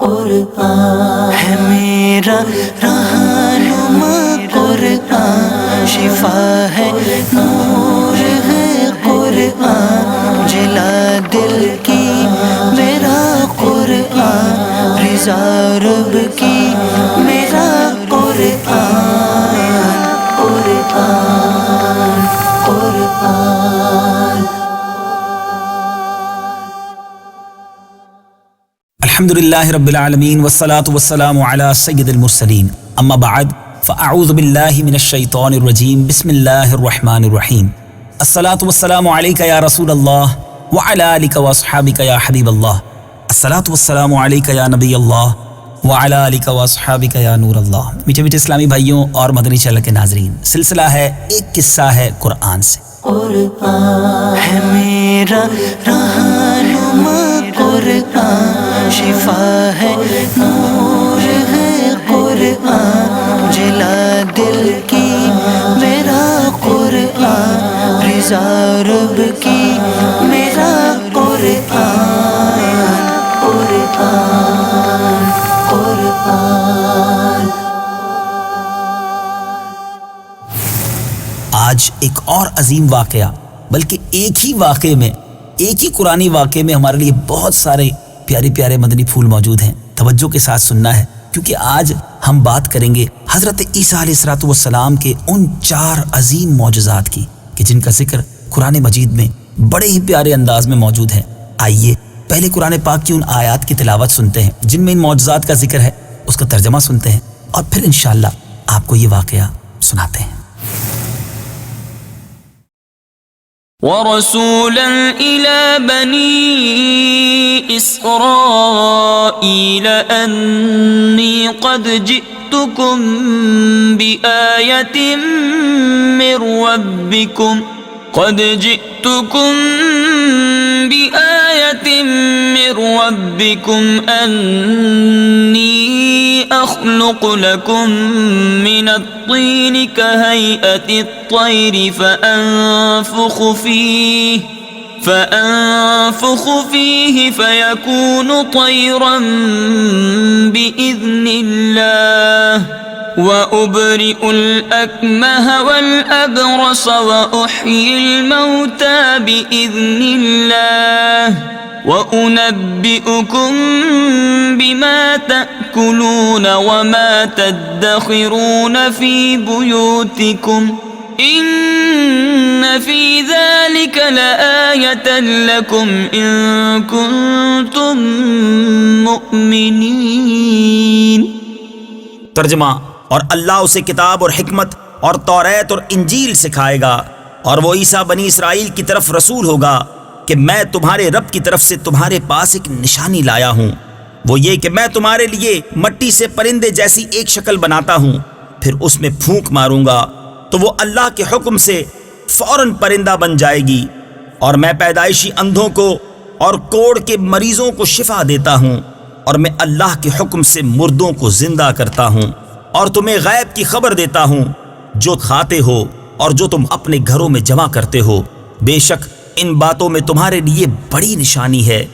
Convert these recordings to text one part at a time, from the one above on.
قرآن ہے میرا رہنما، قرآن شفا ہے، نور ہے قرآن، جلا دل کی میرا قرآن، رضا رب کی میرا قرآن، قرآن قرآن۔ الحمدللہ رب العالمین والصلاة والسلام علی سید المرسلین، اما بعد فاعوذ باللہ من الشیطان الرجیم، بسم اللہ الرحمن الرحیم۔ الصلاة والسلام علیک یا رسول اللہ وعلی آلک واصحابک یا حبیب اللہ، الصلاة والسلام علیک یا نبی اللہ وعلی آلک واصحابک یا نور اللہ۔ میٹھے میٹھے اسلامی بھائیوں اور مدنی چینل کے ناظرین، سلسلہ ہے ایک قصہ ہے قرآن سے۔ قرآن ہے میرا رہنما، قرآن شفا ہے، نور ہے قرآن، جلا دل کی میرا قرآن، رضا رب کی میرا قرآن، قرآن قرآن۔ آج ایک اور عظیم واقعہ، بلکہ ایک ہی واقعے میں، ایک ہی قرآنی واقعے میں ہمارے لیے بہت سارے پیارے پیارے مدنی پھول موجود ہیں۔ توجہ کے ساتھ سننا ہے، کیونکہ آج ہم بات کریں گے حضرت عیسیٰ علیہ السلام کے ان 4 عظیم معجزات کی کہ جن کا ذکر قرآن مجید میں بڑے ہی پیارے انداز میں موجود ہے۔ آئیے پہلے قرآن پاک کی ان آیات کی تلاوت سنتے ہیں جن میں ان معجزات کا ذکر ہے، اس کا ترجمہ سنتے ہیں، اور پھر انشاءاللہ آپ کو یہ واقعہ سناتے ہیں۔ وَرَسُولًا إِلَى بَنِي إِسْرَائِيلَ أَنِّي قَدْ جِئْتُكُمْ بِآيَةٍ مِّن رَّبِّكُمْ أَنِّي أَخْلُقُ لَكُم مِّنَ الطِّينِ كَهَيْئَةِ الطَّيْرِ فأنفخ فيه فيكون طيرا بإذن الله وأبرئ الأكمه والأبرص وأحيي الموتى بإذن الله وأنبئكم بما تأكلون وما تدخرون في بيوتكم إن في ذلك لآية لكم إن كنتم مؤمنين۔ ترجمہ: اور اللہ اسے کتاب اور حکمت اور توریت اور انجیل سکھائے گا، اور وہ عیسیٰ بنی اسرائیل کی طرف رسول ہوگا کہ میں تمہارے رب کی طرف سے تمہارے پاس ایک نشانی لایا ہوں، وہ یہ کہ میں تمہارے لیے مٹی سے پرندے جیسی ایک شکل بناتا ہوں، پھر اس میں پھونک ماروں گا تو وہ اللہ کے حکم سے فوراً پرندہ بن جائے گی، اور میں پیدائشی اندھوں کو اور کوڑ کے مریضوں کو شفا دیتا ہوں، اور میں اللہ کے حکم سے مردوں کو زندہ کرتا ہوں، اور تمہیں غیب کی خبر دیتا ہوں جو کھاتے ہو اور جو تم اپنے گھروں میں جمع کرتے ہو، بے شک ان باتوں میں تمہارے لیے بڑی نشانی ہے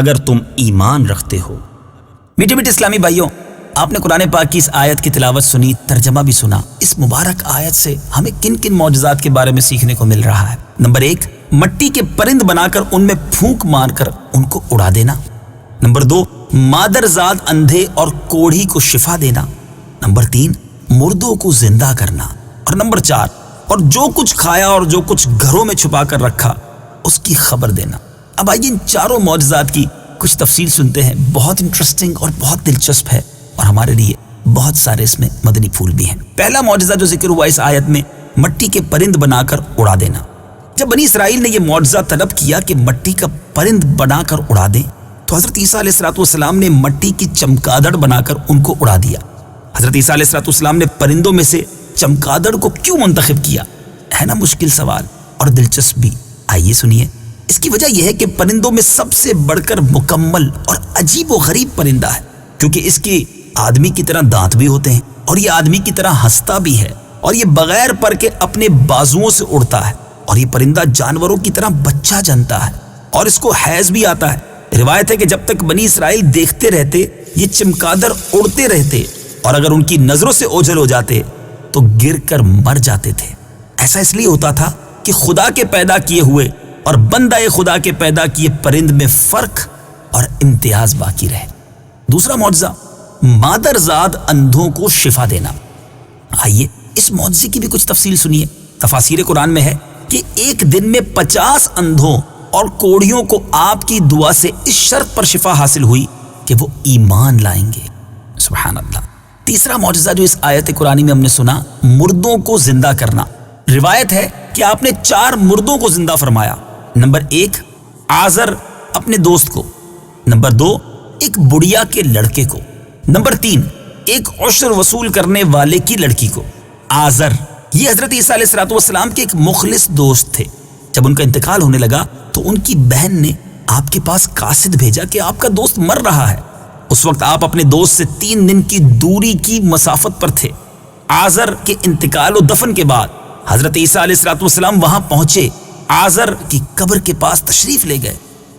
اگر تم ایمان رکھتے ہو۔ میٹھے میٹھے اسلامی بھائیوں، آپ نے قرآن پاک کی اس آیت کی تلاوت سنی، ترجمہ بھی سنا۔ اس مبارک آیت سے ہمیں کن کن معجزات کے بارے میں سیکھنے کو مل رہا ہے؟ نمبر 1، مٹی کے پرند بنا کر ان میں پھونک مار کر ان کو اڑا دینا۔ نمبر 2، مادرزاد اندھے اور کوڑھی کو شفا دینا۔ نمبر 3، مردوں کو زندہ کرنا۔ اور نمبر 4، اور جو کچھ کھایا اور جو کچھ گھروں میں چھپا کر رکھا اس کی خبر دینا۔ اب آئیے ان چاروں معجزات کی کچھ تفصیل سنتے ہیں، بہت انٹرسٹنگ اور بہت دلچسپ ہے، اور ہمارے لیے بہت سارے اس میں مدنی پھول بھی ہیں۔ پہلا معجزہ جو ذکر ہوا اس آیت میں، مٹی کے پرند بنا کر اڑا دینا۔ جب بنی اسرائیل نے یہ معجزہ طلب کیا کہ مٹی کا پرند بنا کر اڑا دیں، تو حضرت عیسیٰ علیہ السلام نے مٹی کی چمگادڑ بنا کر ان کو اڑا دیا۔ حضرت عیسیٰ علیہ السلام نے پرندوں میں سے چمگادڑ کو کیوں منتخب کیا؟ ہے نا مشکل سوال اور دلچسپ بھی۔ آئیے سنیے۔ اس کی وجہ یہ ہے کہ پرندوں میں سب سے بڑھ کر مکمل اور عجیب و غریب پرندہ ہے، کیونکہ اس کی آدمی کی طرح دانت بھی ہوتے ہیں، اور یہ آدمی کی طرح ہنستا بھی ہے، اور یہ بغیر پر کے اپنے بازوؤں سے اڑتا ہے، اور یہ پرندہ جانوروں کی طرح بچہ جنتا ہے، اور اس کو حیض بھی آتا ہے، روایت ہے کہ جب تک بنی اسرائیل دیکھتے رہتے یہ چمگادڑ اڑتے رہتے اور اگر ان کی نظروں سے اوجھل ہو جاتے تو گر کر مر جاتے تھے۔ ایسا اس لیے ہوتا تھا کہ خدا کے پیدا کیے ہوئے اور بندہ خدا کے پیدا کیے پرند میں فرق اور امتیاز باقی رہے۔ دوسرا معجزہ مادرزاد اندھوں کو شفا دینا۔ آئیے اس معجزے کی بھی کچھ تفصیل سنیے۔ تفاسیر قرآن میں ہے کہ ایک دن میں 50 اندھوں اور کوڑیوں کو آپ کی دعا سے اس شرط پر شفا حاصل ہوئی کہ وہ ایمان لائیں گے۔ سبحان اللہ۔ تیسرا معجزہ جو اس آیت قرآنی میں ہم نے سنا، مردوں کو زندہ کرنا۔ روایت ہے کہ آپ نے 4 مردوں کو زندہ فرمایا۔ نمبر 1 آزر اپنے دوست کو، نمبر 2 ایک بڑھیا کے لڑکے کو، نمبر 3 ایک عشر وصول کرنے والے کی لڑکی کو۔ آزر یہ حضرت عیسیٰ علیہ السلام کے ایک مخلص دوست تھے۔ جب ان کا انتقال ہونے لگا تو ان کی بہن نے آپ کے پاس قاصد بھیجا کہ آپ کا دوست مر رہا ہے۔ اس وقت آپ اپنے دوست سے 3 دن کی دوری کی مسافت پر تھے۔ آزر کے انتقال و دفن کے بعد حضرت عیسیٰ علیہ السلام وہاں پہنچے، آزر کی قبر کے پاس تشریف لے گئے۔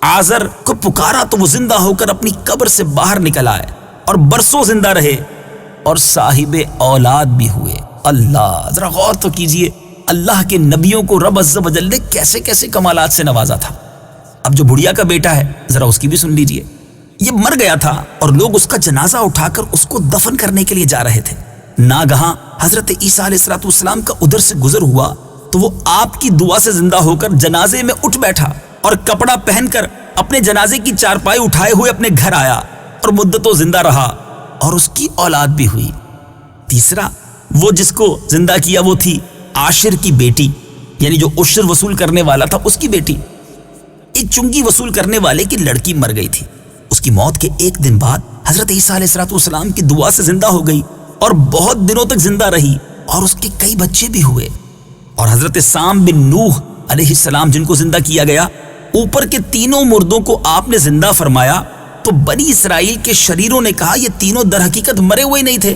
آزر کو پکارا تو وہ زندہ ہو کر اپنی قبر سے باہر نکل آئے اور برسوں زندہ رہے اور صاحب اولاد بھی ہوئے۔ اللہ، ذرا غور تو کیجئے، اللہ کے نبیوں کو رب عز و جل نے کیسے کیسے کمالات سے نوازا تھا۔ اب جو بڑھیا کا بیٹا ہے ذرا اس کی بھی سن لیجئے۔ یہ مر گیا تھا اور لوگ اس کا جنازہ اٹھا کر اس کو دفن کرنے کے لیے جا رہے تھے۔ ناگہاں حضرت عیسیٰ علیہ السلام کا ادھر سے گزر ہوا تو وہ آپ کی دعا سے زندہ ہو کر جنازے میں اٹھ بیٹھا اور کپڑا پہن کر اپنے جنازے کی چارپائی اٹھائے ہوئے اپنے گھر آیا اور مدتوں زندہ رہا اور اس کی اولاد بھی ہوئی۔ تیسرا، وہ جس کو زندہ کیا وہ تھی عاشر کی بیٹی، یعنی جو عشر وصول کرنے والا تھا اس کی بیٹی۔ ایک چنگی وصول کرنے والے کی لڑکی مر گئی تھی۔ اس کی موت کے ایک دن بعد حضرت عیسیٰ علیہ السلام کی دعا سے زندہ ہو گئی اور بہت دنوں تک زندہ رہی اور اس کے کئی بچے بھی ہوئے۔ اور حضرت سام بن نوح علیہ السلام جن کو زندہ کیا گیا، اوپر کے تینوں مردوں کو آپ نے زندہ فرمایا تو بنی اسرائیل کے شریروں نے کہا یہ تینوں در حقیقت مرے ہوئے نہیں تھے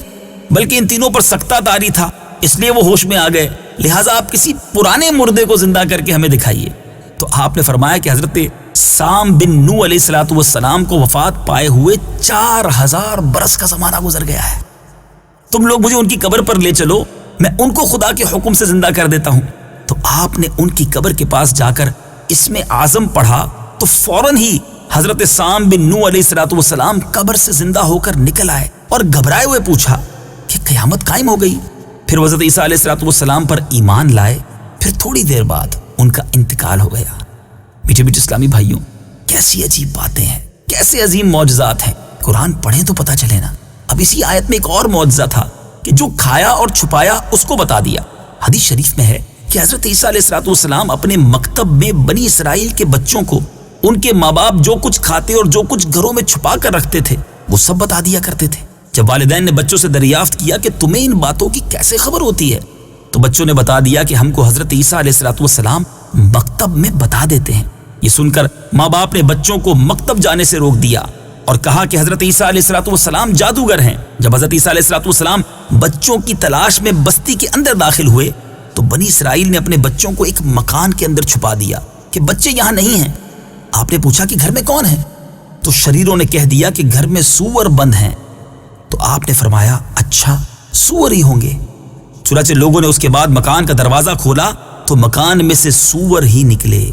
بلکہ ان تینوں پر سکتہ طاری تھا، اس لیے وہ ہوش میں آ گئے، لہٰذا آپ کسی پرانے مردے کو زندہ کر کے ہمیں دکھائیے۔ تو آپ نے فرمایا کہ حضرت سام بن نوح علیہ السلام کو وفات پائے ہوئے 4000 برس کا زمانہ گزر گیا ہے۔ تم لوگ مجھے ان کی قبر پر لے چلو، میں ان کو خدا کے حکم سے زندہ کر دیتا ہوں۔ تو آپ نے ان کی قبر کے پاس جا کر اسم اعظم پڑھا تو فوراً ہی حضرت سام بن نوح علیہ السلام قبر سے زندہ ہو کر نکل آئے اور گھبرائے ہوئے پوچھا کہ قیامت قائم ہو گئی۔ پھر حضرت عیسیٰ علیہ السلام پر ایمان لائے۔ پھر تھوڑی دیر بعد ان کا انتقال ہو گیا۔ میٹھے میٹھے اسلامی بھائیوں، کیسی عجیب باتیں ہیں، کیسے عظیم معجزات ہیں۔ قرآن پڑھیں تو پتہ چلے نا۔ اب اسی آیت میں ایک اور معجزہ تھا کہ جو کھایا اور چھپایا اس کو بتا دیا۔ حدیث شریف میں ہے کہ حضرت عیسیٰ علیہ السلام اپنے مکتب میں بنی اسرائیل کے بچوں کو ان کے ماں باپ جو کچھ کھاتے اور جو کچھ گھروں میں چھپا کر رکھتے تھے وہ سب بتا دیا کرتے تھے۔ جب والدین نے بچوں سے دریافت کیا کہ تمہیں ان باتوں کی کیسے خبر ہوتی ہے تو بچوں نے بتا دیا کہ ہم کو حضرت عیسیٰ علیہ السلام مکتب میں بتا دیتے ہیں۔ یہ سن کر ماں باپ نے بچوں کو مکتب جانے سے روک دیا اور کہا کہ حضرت عیسیٰ علیہ السلام جادوگر ہیں۔ جب حضرت عیسیٰ علیہ السلام بچوں کی تلاش میں بستی کے اندر داخل ہوئے تو بنی اسرائیل نے اپنے بچوں کو ایک مکان کے اندر چھپا دیا کہ بچے یہاں نہیں ہیں۔ آپ نے پوچھا کہ گھر میں کون ہے تو شریروں نے کہہ دیا کہ گھر میں سور بند ہیں۔ تو آپ نے فرمایا اچھا سور ہی ہوں گے۔ چنانچہ لوگوں نے اس کے بعد مکان کا دروازہ کھولا تو مکان میں سے سور ہی نکلے۔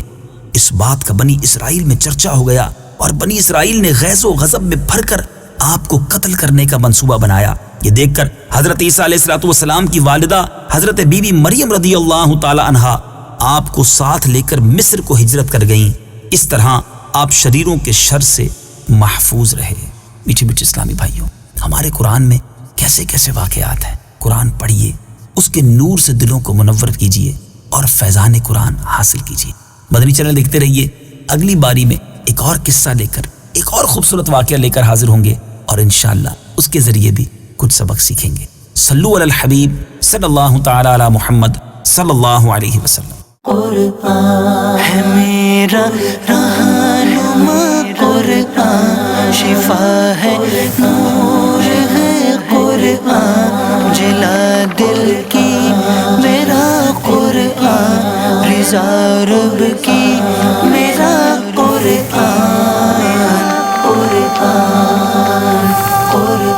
اس بات کا بنی اسرائیل میں چرچا ہو گیا اور بنی اسرائیل نے غیظ و غضب میں بھر کر آپ کو قتل کرنے کا منصوبہ بنایا۔ یہ دیکھ کر حضرت عیسیٰ علیہ السلام کی والدہ حضرت بی بی مریم رضی اللہ تعالی عنہا آپ کو ساتھ لے کر مصر کو ہجرت کر گئیں۔ اس طرح آپ شریروں کے شر سے محفوظ رہے۔ میٹھے میٹھے اسلامی بھائیوں، ہمارے قرآن میں کیسے کیسے واقعات ہیں۔ قرآن پڑھیے، اس کے نور سے دلوں کو منور کیجیے اور فیضان قرآن حاصل کیجیے۔ مدنی چینل دیکھتے رہیے، اگلی باری میں ایک اور قصہ لے کر، ایک اور خوبصورت واقعہ لے کر حاضر ہوں گے اور انشاءاللہ اس کے ذریعے بھی کچھ سبق سیکھیں گے۔ صلو علی الحبیب صلی اللہ تعالی علی محمد صلی اللہ علیہ وسلم۔ قرآن ہے میرا رہنما، قرآن شفا ہے، نور ہے قرآن، جلا دل کی میرا قرآن، رضا رب کی میرا قرآن۔